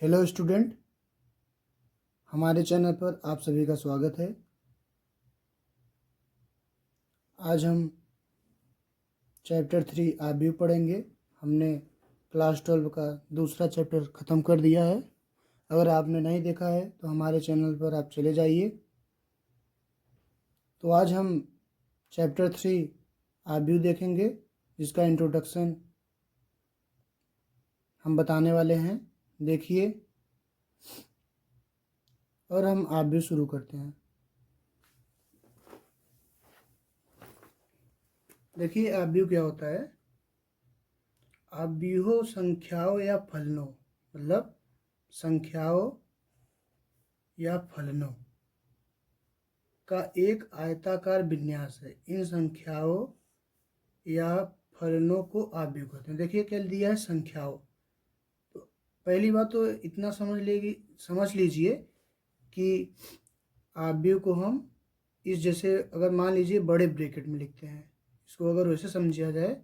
Hello student, हमारे channel पर आप सभी का स्वागत है। आज हम चैप्टर 3 आरबीयू पढ़ेंगे। हमने क्लास 12 का दूसरा चैप्टर ख़त्म कर दिया है। अगर आपने नहीं देखा है तो हमारे चैनल पर आप चले जाइए। तो आज हम चैप्टर 3 आरबीयू देखेंगे, जिसका इंट्रोडक्शन हम बताने वाले हैं। देखिए और हम आरबीयू शुरू करते हैं। देखिए आरबीयू क्या होता है। आरबीयू संख्याओं या फलनों, मतलब संख्याओं या फलनों का एक आयताकार विन्यास है। इन संख्याओं या फलनों को आरबीयू कहते हैं। देखिए क्या दिया है, संख्याओं। तो पहली बात तो इतना समझ लीजिए कि आरबीयू को हम इस जैसे अगर मान लीजिए बड़े ब्रैकेट में लिखते हैं, इसको अगर वैसे समझा जाए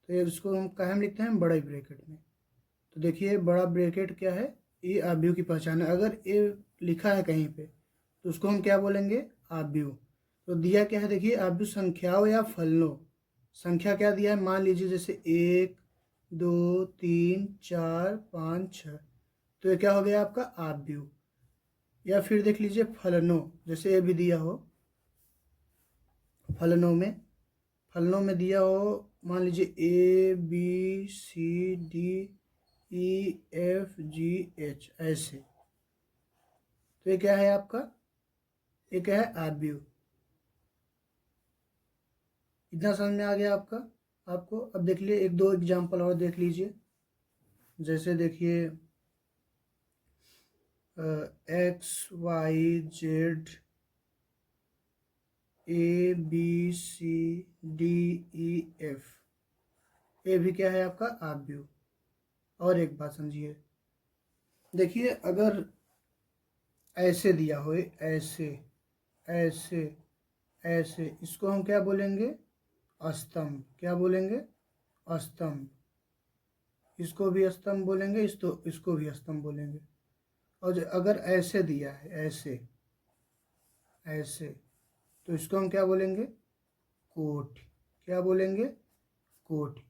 तो ये इसको हम कहाँ में लिखते हैं, बड़े ब्रैकेट में। तो देखिए बड़ा ब्रैकेट क्या है, ये आरबीयू की पहचान है। अगर ये लिखा है कहीं पे तो उसको हम क्या बोलेंगे, आरबीयू। तो दिया क्या है, देखिए आरबीयू संख्याओं या फलनों। संख्या क्या दिया है, मान लीजिए जैसे 1 2 3 4 5 6, तो ये क्या हो गया आपका आरबीयू। या फिर देख लीजिए फलनों, जैसे ये भी दिया हो, फलनों में दिया हो, मान लीजिए ABCDEFGH ऐसे। तो ये क्या है आपका, ये क्या है, आरबीयू। इतना समझ में आ गया आपको। अब देख लिए एक दो एग्जांपल और देख लीजिए। जैसे देखिए XYZ ABCDEF, ये भी क्या है आपका, आरबीयू। और एक बात समझिए, देखिए अगर ऐसे दिया हो, ऐसे ऐसे ऐसे, इसको हम क्या बोलेंगे, स्तंभ। क्या बोलेंगे, स्तंभ। इसको भी स्तंभ बोलेंगे, इसको भी स्तंभ बोलेंगे। और अगर ऐसे दिया है, ऐसे ऐसे, तो इसको हम क्या बोलेंगे, कोटि। क्या बोलेंगे, कोटि।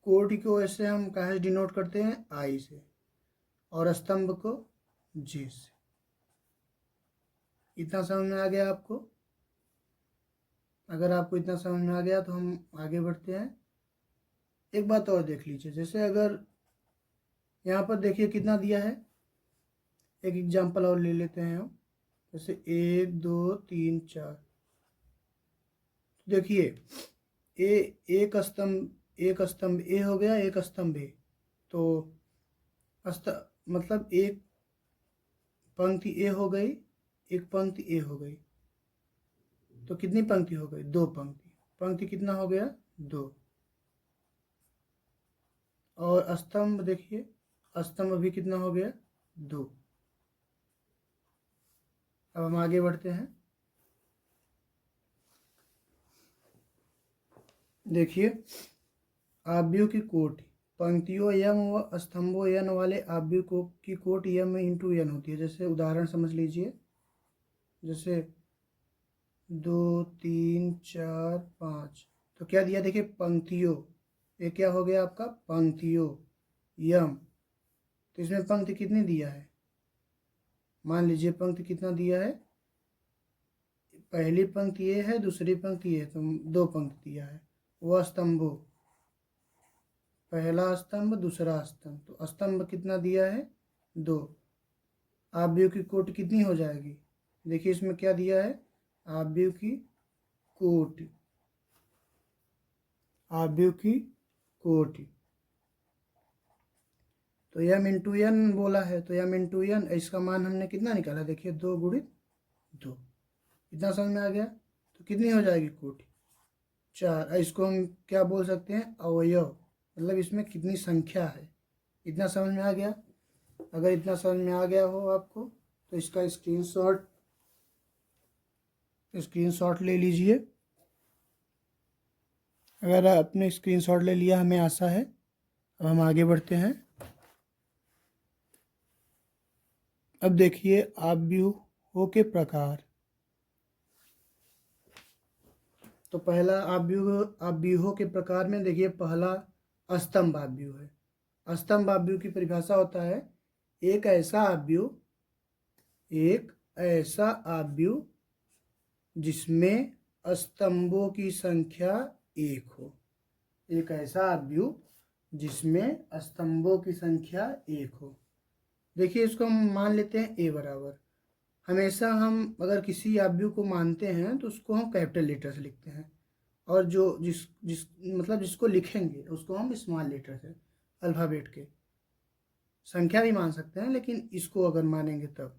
कोटि को ऐसे हम कहाँ से डिनोट करते हैं, आई से, और स्तंभ को जी से। इतना समझ में आ गया आपको। अगर आपको इतना समझ में आ गया तो हम आगे बढ़ते हैं। एक बात और देख लीजिए, जैसे अगर यहाँ पर देखिए कितना दिया है, एक एग्जांपल और ले लेते हैं हम। जैसे 1 2 3 4, देखिए एक स्तंभ ए हो गया, एक स्तंभ ए। तो मतलब एक पंक्ति ए हो गई, एक पंक्ति ए हो गई। तो कितनी पंक्ति हो गई, दो पंक्ति। पंक्ति कितना हो गया, दो। और स्तंभ देखिए, स्तंभ भी कितना हो गया, दो। अब हम आगे बढ़ते हैं। देखिए आव्यूह की कोटि, पंक्तियों यम व स्तंभों यन वाले आव्यूह को की कोटि यम इंटू यन होती है। जैसे उदाहरण समझ लीजिए, जैसे 2 3 4 5, तो क्या दिया, देखिए पंक्तियों, ये क्या हो गया आपका, पंक्तियों यम। तो इसमें पंक्ति कितनी दिया है, मान लीजिए पंक्ति कितना दिया है, पहली पंक्ति ये है, दूसरी पंक्ति ये, तो दो पंक्ति दिया है। वह स्तंभों, पहला स्तंभ दूसरा स्तंभ, तो स्तंभ कितना दिया है, दो। आव्यूह की कोटि कितनी हो जाएगी, देखिए इसमें क्या दिया है, आव्यूह की कोटि, आव्यूह की कोटि। तो यम इंटू एन बोला है, तो यम इंटू एन, इसका मान हमने कितना निकाला, देखिए 2 गुणित 2। इतना समझ में आ गया। तो कितनी हो जाएगी कोटि, 4। इसको हम क्या बोल सकते हैं, अवयव, मतलब इसमें कितनी संख्या है। इतना समझ में आ गया। अगर इतना समझ में आ गया हो आपको तो इसका स्क्रीनशॉट ले लीजिए। अगर आपने स्क्रीनशॉट ले लिया, हमें आशा है। अब हम आगे बढ़ते हैं। अब देखिए आव्यूहों के प्रकार। तो पहला आव्यूहों के प्रकार में देखिए, पहला अस्तंभ आव्यूह है। अस्तंभ आव्यूह की परिभाषा होता है एक ऐसा आव्यूह जिसमें स्तंभों की संख्या एक हो। एक ऐसा आव्यूह जिसमें स्तंभों की संख्या एक हो। देखिए इसको हम मान लेते हैं ए बराबर। हमेशा हम अगर किसी आव्यूह को मानते हैं तो उसको हम कैपिटल लेटर से लिखते हैं, और जो मतलब जिसको लिखेंगे उसको हम स्मॉल लेटर से, अल्फ़ाबेट के। संख्या भी मान सकते हैं लेकिन इसको अगर मानेंगे तब।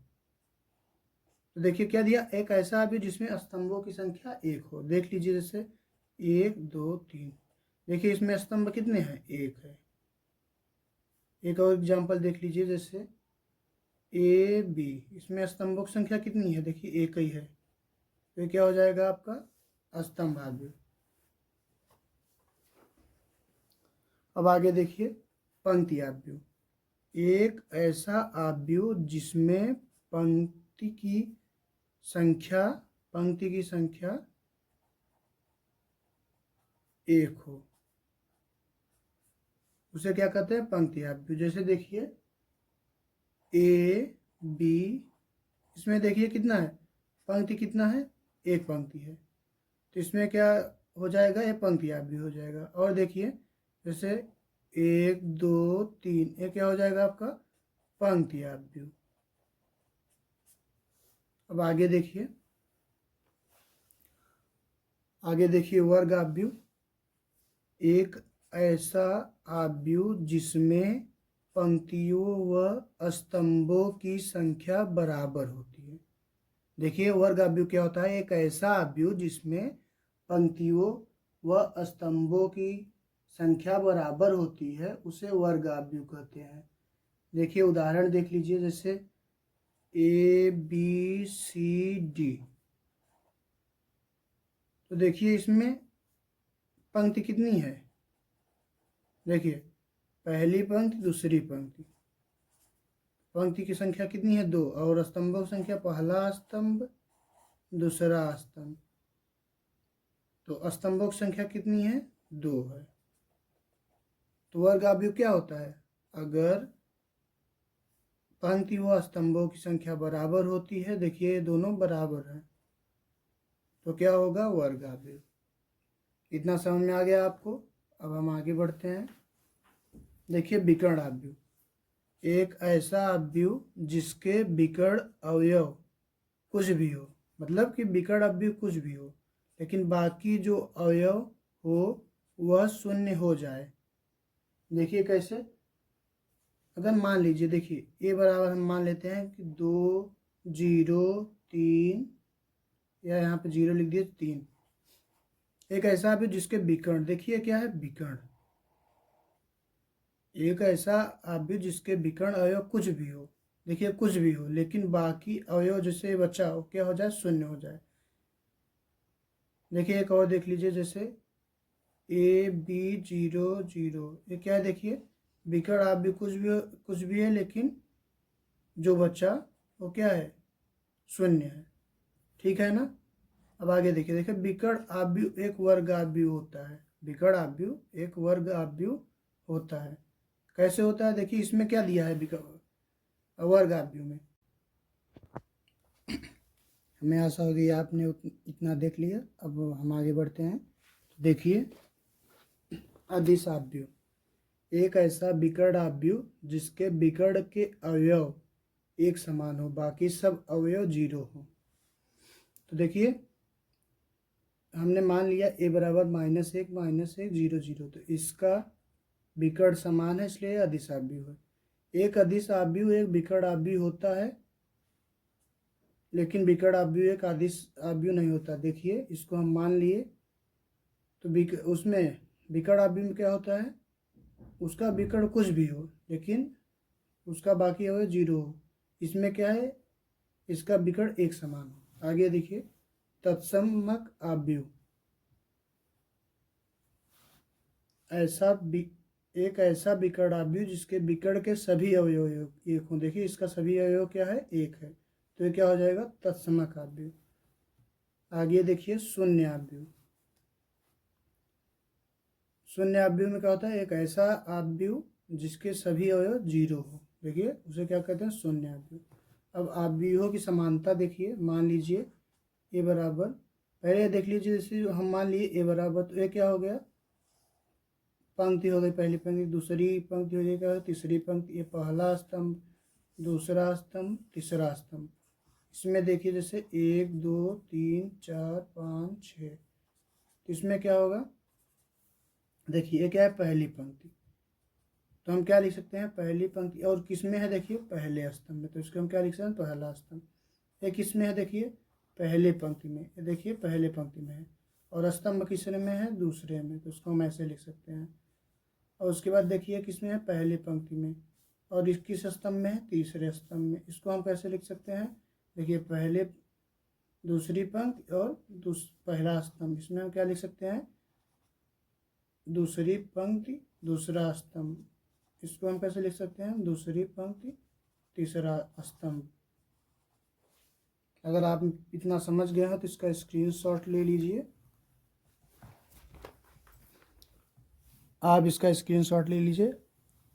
तो देखिए क्या दिया, एक ऐसा आव्यूह जिसमें स्तंभों की संख्या एक हो। देख लीजिए जैसे 1 2 3। देखिए इसमें स्तंभ कितने हैं, एक है। एक और एग्जांपल देख लीजिए जैसे ए बी, इसमें स्तंभों की संख्या कितनी है, देखिए एक ही है। तो ये क्या हो जाएगा आपका स्तंभ आव्यूह। अब आगे देखिए पंक्ति आव्यूह। एक ऐसा आव्यूह जिसमें पंक्ति की संख्या एक हो, उसे क्या कहते हैं, पंक्ति आव्यूह। जैसे देखिए ए बी, इसमें देखिए कितना है, पंक्ति कितना है, एक पंक्ति है। तो इसमें क्या हो जाएगा, ये पंक्ति आव्यूह हो जाएगा। और देखिए जैसे 1 2 3, ये क्या हो जाएगा आपका पंक्ति आव्यूह। अब आगे देखिए वर्ग आव्यूह। एक ऐसा आव्यूह जिसमें पंक्तियों व स्तंभों की संख्या बराबर होती है। देखिए वर्ग आव्यूह क्या होता है, एक ऐसा आव्यूह जिसमें पंक्तियों व स्तंभों की संख्या बराबर होती है, उसे वर्ग आव्यूह कहते हैं। देखिए उदाहरण देख लीजिए जैसे ए बी सी डी। तो देखिए इसमें पंक्ति कितनी है, देखिए पहली पंक्ति दूसरी पंक्ति, पंक्ति की संख्या कितनी है, 2। और स्तंभों की संख्या पहला स्तंभ दूसरा स्तंभ, तो स्तंभों की संख्या कितनी है, 2 है। तो वर्ग आव्यूह क्या होता है, अगर पंक्ति व स्तंभों की संख्या बराबर होती है, देखिए दोनों बराबर हैं, तो क्या होगा, वर्ग आव्यूह। इतना समझ में आ गया आपको। अब हम आगे बढ़ते हैं। देखिए विकर्ण आव्यूह। एक ऐसा आव्यूह जिसके विकर्ण अवयव कुछ भी हो, मतलब कि विकर्ण आव्यूह कुछ भी हो लेकिन बाकी जो अवयव हो वह शून्य हो जाए। देखिए कैसे, अगर मान लीजिए देखिए ए बराबर हम मान लेते हैं कि 2 0 3, या यहाँ पे 0 लिख दिए 3। एक ऐसा आव्यूह जिसके विकर्ण, देखिए क्या है, विकर्ण। एक ऐसा आव्यूह जिसके विकर्ण अवयव कुछ भी हो, देखिए कुछ भी हो लेकिन बाकी अवयव जैसे बचा हो क्या हो जाए, शून्य हो जाए। देखिए एक और देख लीजिए जैसे ए बी 0 0, ये क्या है, देखिए विकर्ण आव्यूह कुछ भी है लेकिन जो बचा वो क्या है, शून्य है। ठीक है ना। अब आगे देखिए विकर्ण आव्यूह एक वर्ग आव्यूह होता है। विकर्ण आव्यूह एक वर्ग आव्यूह होता है। कैसे होता है, देखिए इसमें क्या दिया है वर्ग आव्यूह में। हमें आशा होगी आपने इतना देख लिया। अब हम आगे बढ़ते हैं। देखिए अदिश आव्यूह। एक ऐसा विकर्ण आव्यूह जिसके विकर्ण के अवयव एक समान हो, बाकी सब अवयव 0 हो। तो देखिए हमने मान लिया ए बराबर -1 -1 0 0, तो इसका विकर्ण समान है इसलिए अदिश आव्यूह है। एक अदिश आव्यूह एक विकर्ण आव्यूह होता है लेकिन विकर्ण आव्यूह एक अदिश आव्यूह नहीं होता। देखिए इसको हम मान लिए, तो उसमें विकर्ण आव्यूह में क्या होता है, उसका विकर्ण कुछ भी हो लेकिन उसका बाकी अवयव 0 हो। इसमें क्या है, इसका विकर्ण एक समान हो। आगे देखिए तत्समक आव्यूह। ऐसा एक ऐसा विकर्ण आव्यूह जिसके विकर्ण के सभी अवयव एक हों। देखिए इसका सभी अवयव क्या है, एक है, तो ये क्या हो जाएगा, तत्समक आव्यूह। आगे देखिए शून्य आव्यूह। शून्य आव्यूह में क्या होता है, एक ऐसा आव्यूह जिसके सभी अवयव जीरो हो। देखिए उसे क्या कहते हैं, शून्य आव्यूह। अब आव्यूहों की समानता देखिए, मान लीजिए ए बराबर, पहले देख लीजिए, जैसे हम मान लिए ए बराबर, तो ये क्या हो गया, पंक्ति हो गई, पहली पंक्ति, दूसरी पंक्ति हो जाएगा, तीसरी पंक्ति, ये पहला स्तंभ, दूसरा स्तंभ, तीसरा स्तंभ। इसमें देखिए जैसे 1 2 3 4 5 6, तो इसमें क्या होगा, देखिए ये क्या है, पहली पंक्ति, तो हम क्या लिख सकते हैं, पहली पंक्ति। और किसमें है, देखिए पहले स्तंभ में, तो इसको हम क्या लिख सकते हैं, पहला स्तंभ। ये किसमें है, देखिए पहले पंक्ति में, ये देखिए पहले पंक्ति में है, और स्तंभ किसने में है, दूसरे में, तो उसको हम ऐसे लिख सकते हैं। और उसके बाद देखिए किसमें है, पहली पंक्ति में, और इस किस स्तंभ में है, तीसरे स्तंभ में, इसको हम कैसे लिख सकते हैं, देखिए पहले, दूसरी पंक्ति और पहला स्तंभ, इसमें हम क्या लिख सकते हैं, दूसरी पंक्ति दूसरा स्तंभ, इसको हम कैसे लिख सकते हैं, दूसरी पंक्ति तीसरा स्तंभ। अगर आप इतना समझ गए हैं तो इसका स्क्रीनशॉट ले लीजिए, आप इसका स्क्रीनशॉट ले लीजिए।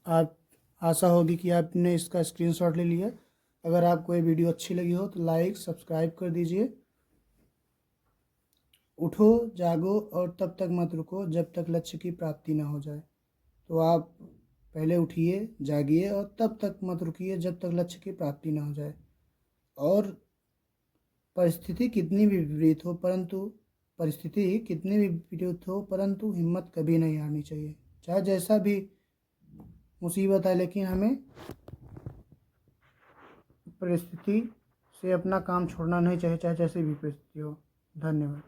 आप, आशा होगी कि आपने इसका स्क्रीनशॉट ले लिया। अगर आपको ये वीडियो अच्छी लगी हो तो लाइक सब्सक्राइब कर दीजिए। उठो जागो और तब तक मत रुको जब तक लक्ष्य की प्राप्ति ना हो जाए। तो आप पहले उठिए, जागिए और तब तक मत रुकिए जब तक लक्ष्य की प्राप्ति ना हो जाए। और परिस्थिति कितनी भी विपरीत हो, परंतु हिम्मत कभी नहीं हारनी चाहिए। चाहे जैसा भी मुसीबत है, लेकिन हमें परिस्थिति से अपना काम छोड़ना नहीं चाहिए, चाहे जैसी भी परिस्थिति हो। धन्यवाद।